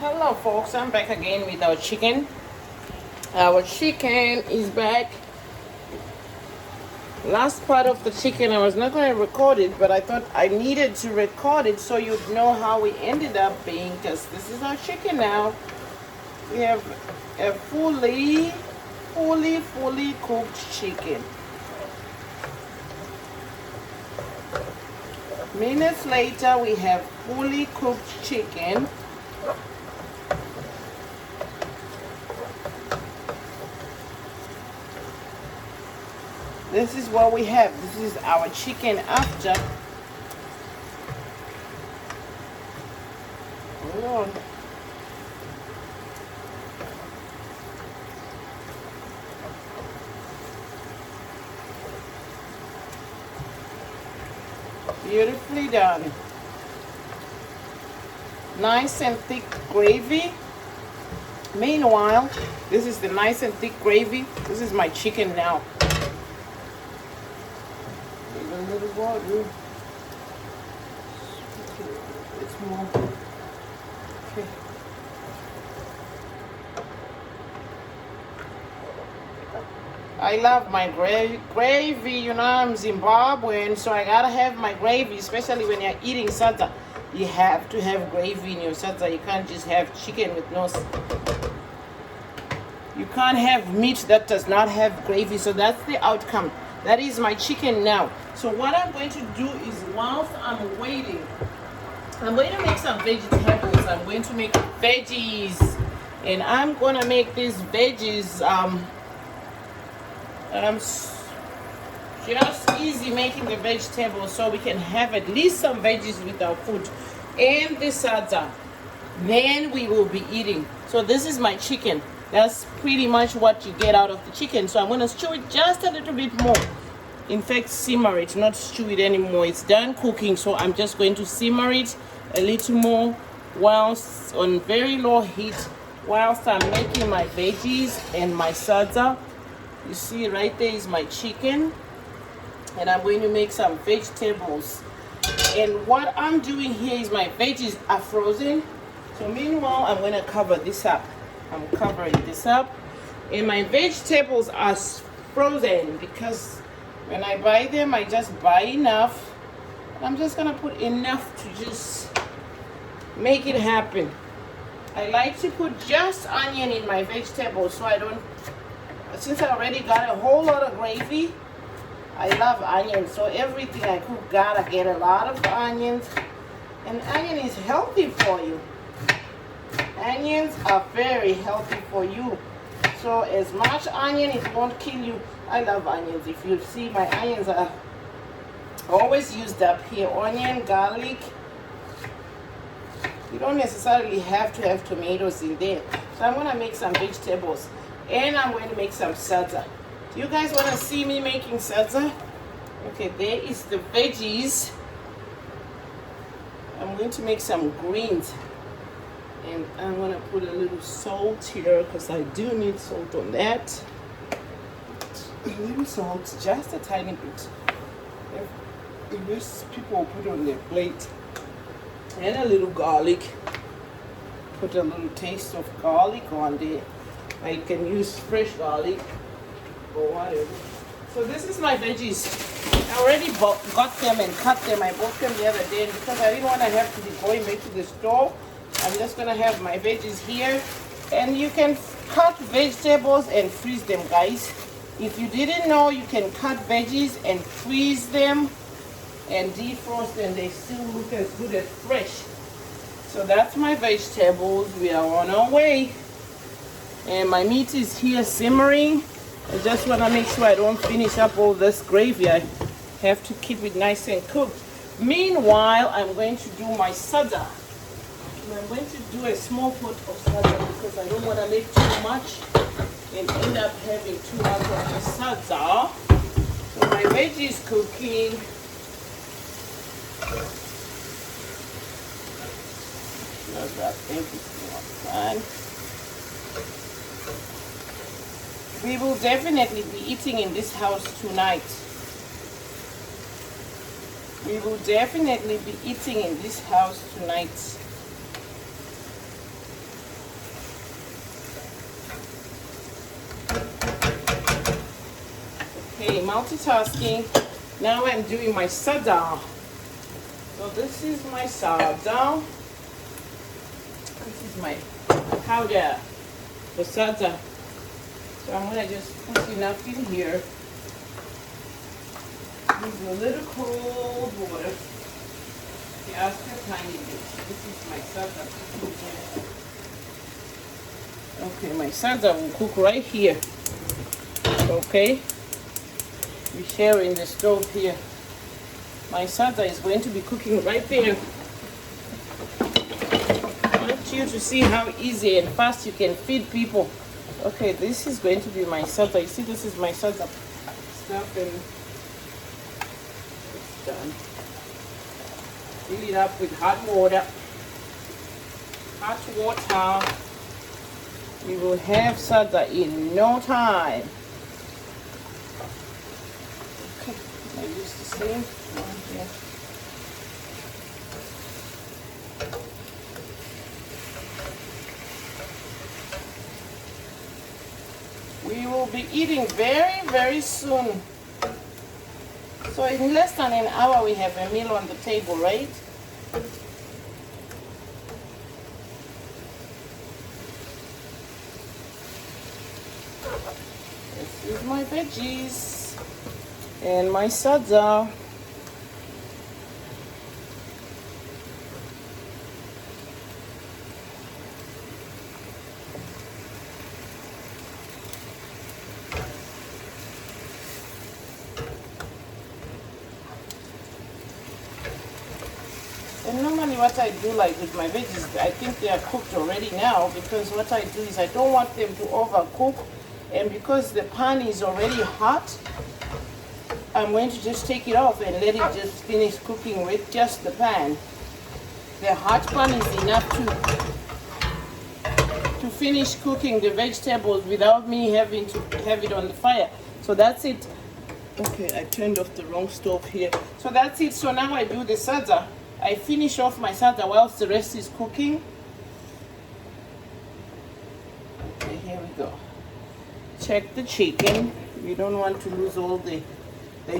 Hello folks, I'm back again with our chicken. Our chicken is back. Last part of the chicken, I was not going to record it, but I thought I needed to record it so you'd know how we ended up being, because this is our chicken now. We have a fully cooked chicken. Minutes later, we have fully cooked chicken. This is what we have. This is our chicken after. Hold on. Beautifully done. Nice and thick gravy. Meanwhile, this is the nice and thick gravy. This is my chicken now. A little water. It's more. Okay. I love my gravy. You know, I'm Zimbabwean, so I gotta have my gravy, especially when you're eating sadza. You have to have gravy in your sadza. You can't just have chicken with no. You can't have meat that does not have gravy. So that's the outcome. That is my chicken now. So what I'm going to do is, whilst I'm waiting, I'm going to make some vegetables. I'm going to make veggies, and I'm going to make these veggies just easy making the vegetables, so we can have at least some veggies with our food and the sadza. Then we will be eating. So this is my chicken. That's pretty much what you get out of the chicken. So I'm going to stew it just a little bit more. In fact, simmer it, not stew it anymore. It's done cooking, so I'm just going to simmer it a little more whilst on very low heat, whilst I'm making my veggies and my sadza. You see right there is my chicken, and I'm going to make some vegetables. And what I'm doing here is my veggies are frozen. So meanwhile, I'm going to cover this up. I'm covering this up, and my vegetables are frozen because when I buy them, I just buy enough. I'm just gonna put enough to just make it happen. I like to put just onion in my vegetables, so I don't, since I already got a whole lot of gravy, I love onions, so everything I cook gotta get a lot of onions. And onion is healthy for you. Onions are very healthy for you. So as much onion, it won't kill you. I love onions. If you see, my onions are always used up here. Onion, garlic. You don't necessarily have to have tomatoes in there. So I'm going to make some vegetables. And I'm going to make some sadza. Do you guys want to see me making sadza? Okay, there is the veggies. I'm going to make some greens. And I'm going to put a little salt here because I do need salt on that. A little salt, just a tiny bit. If this people put on their plate. And a little garlic. Put a little taste of garlic on there. I can use fresh garlic or whatever. So this is my veggies. I already got them and cut them. I bought them the other day, and because I didn't want to have to be going back to the store, I'm just going to have my veggies here. And you can cut vegetables and freeze them, guys. If you didn't know, you can cut veggies and freeze them and defrost, and they still look as good as fresh. So that's my vegetables. We are on our way. And my meat is here simmering. I just want to make sure I don't finish up all this gravy. I have to keep it nice and cooked. Meanwhile, I'm going to do my sadza. I'm going to do a small pot of sadza because I don't want to make too much and end up having too much of the sadza. So my veggie is cooking. Not that everything on. We will definitely be eating in this house tonight. We will definitely be eating in this house tonight. multitasking. Now I'm doing my sadza. So this is my sadza. This is my powder for sadza. So I'm gonna just put enough in here. Use a little cold water. Just a tiny bit. This is my sadza. Okay, my sadza will cook right here. Okay, we share in the stove here. My sadza is going to be cooking right there. I want you to see how easy and fast you can feed people. Okay, this is going to be my sadza. You see, this is my sadza stuff, and it's done. Fill it up with hot water. Hot water. We will have sadza in no time. Okay, I use the same one here. We will be eating very, very soon. So in less than an hour we have a meal on the table, right? This is my veggies and my sadza. And normally what I do, like with my veggies, I think they are cooked already now, because what I do is I don't want them to overcook, and because the pan is already hot, I'm going to just take it off and let it just finish cooking with just the pan. The hot pan is enough to finish cooking the vegetables without me having to have it on the fire. So that's it. Okay, I turned off the wrong stove here. So that's it. So now I do the sadza. I finish off my sadza whilst the rest is cooking. Okay, here we go. Check the chicken. We don't want to lose all the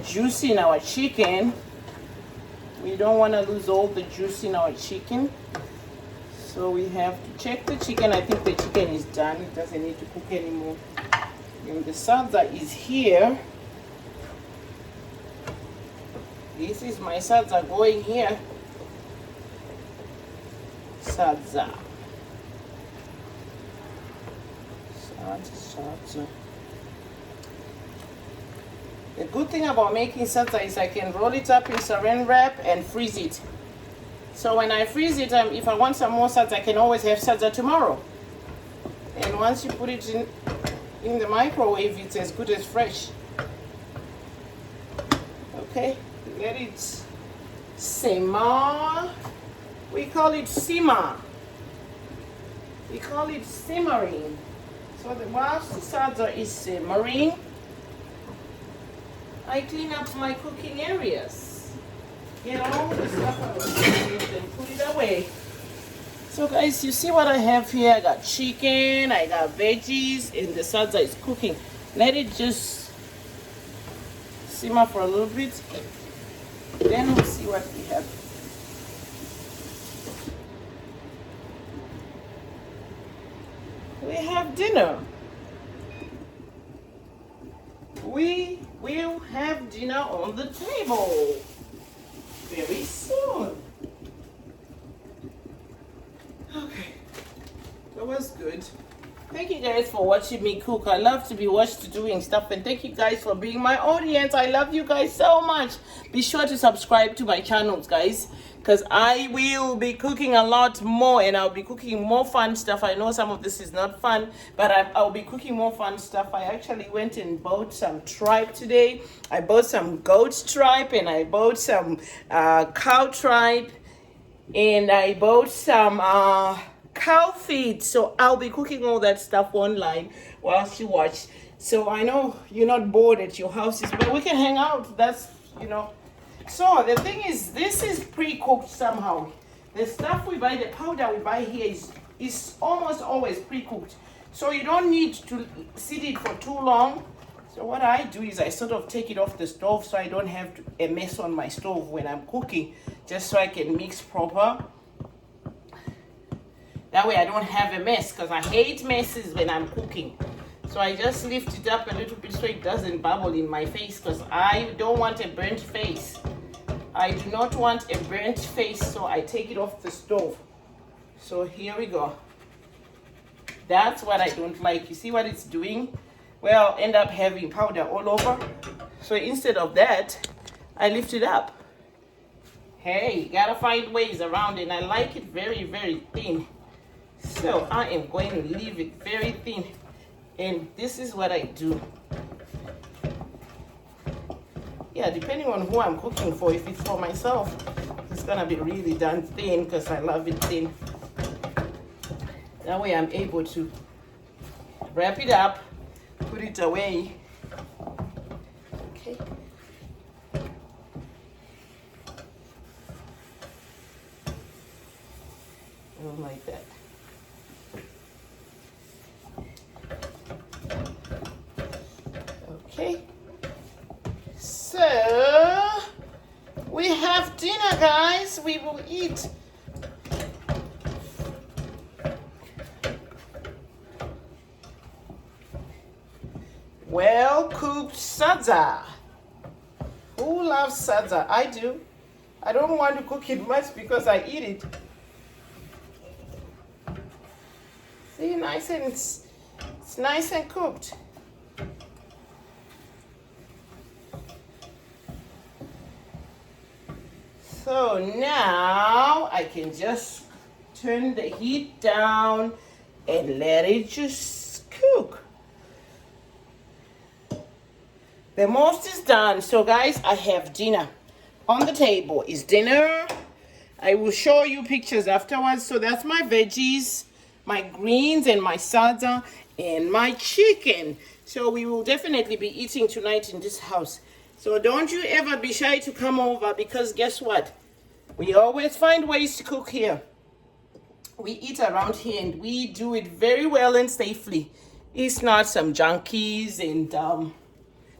juice in our chicken. We don't want to lose all the juice in our chicken. So we have to check the chicken. I think the chicken is done. It doesn't need to cook anymore. And the sadza is here. This is my sadza going here. Sadza. Sadza. The good thing about making sadza is I can roll it up in saran wrap and freeze it. So when I freeze it, if I want some more sadza, I can always have sadza tomorrow. And once you put it in the microwave, it's as good as fresh. Okay, let it simmer. We call it simmer. We call it simmering. So whilst the sadza is simmering, I clean up my cooking areas. Get all the stuff out of it and put it away. So guys, you see what I have here? I got chicken, I got veggies, and the sadza is cooking. Let it just simmer for a little bit. Then we'll see what we have. We have dinner. We will have dinner on the table very soon. Okay, that was good. Thank you guys for watching me cook. I love to be watched doing stuff, and thank you guys for being my audience. I love you guys so much. Be sure to subscribe to my channels, guys, because I will be cooking a lot more, and I'll be cooking more fun stuff. I know some of this is not fun, but I'll be cooking more fun stuff. I actually went and bought some tripe today. I bought some goat tripe, and I bought some cow tripe, and I bought some cow feet. So I'll be cooking all that stuff online whilst you watch. So I know you're not bored at your houses, but we can hang out. That's, So the thing is, this is pre-cooked somehow. The stuff we buy, the powder we buy here is almost always pre-cooked. So you don't need to sit it for too long. So what I do is I sort of take it off the stove so I don't have a mess on my stove when I'm cooking, just so I can mix proper. That way I don't have a mess, because I hate messes when I'm cooking. So I just lift it up a little bit so it doesn't bubble in my face, because I don't want a burnt face. I do not want a burnt face, so I take it off the stove. So here we go. That's what I don't like. You see what it's doing? Well, I'll end up having powder all over. So instead of that, I lift it up. Hey, you gotta find ways around it. And I like it very, very thin. So I am going to leave it very thin. And this is what I do. Yeah, depending on who I'm cooking for. If it's for myself, it's gonna be really done thin because I love it thin. That way I'm able to wrap it up, put it away. Okay. Like that. Okay. So we have dinner, guys. We will eat. Well cooked sadza. Who loves sadza? I do. I don't want to cook it much because I eat it. See, nice and it's nice and cooked. So now I can just turn the heat down and let it just cook. The most is done. So guys, I have dinner on the table. Is dinner. I will show you pictures afterwards. So that's my veggies, my greens, and my sadza, and my chicken. So we will definitely be eating tonight in this house. So don't you ever be shy to come over, because guess what? We always find ways to cook here. We eat around here and we do it very well and safely. It's not some junkies and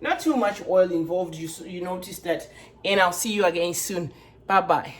not too much oil involved. You notice that. And I'll see you again soon. Bye-bye.